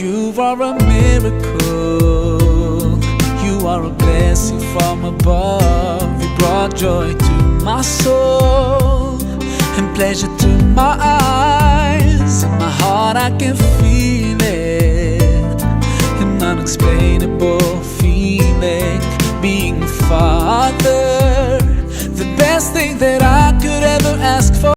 You are a miracle, you are a blessing from above. You brought joy to my soul and pleasure to my eyes. In my heart I can feel it, an unexplainable feeling. Being a father, the best thing that I could ever ask for.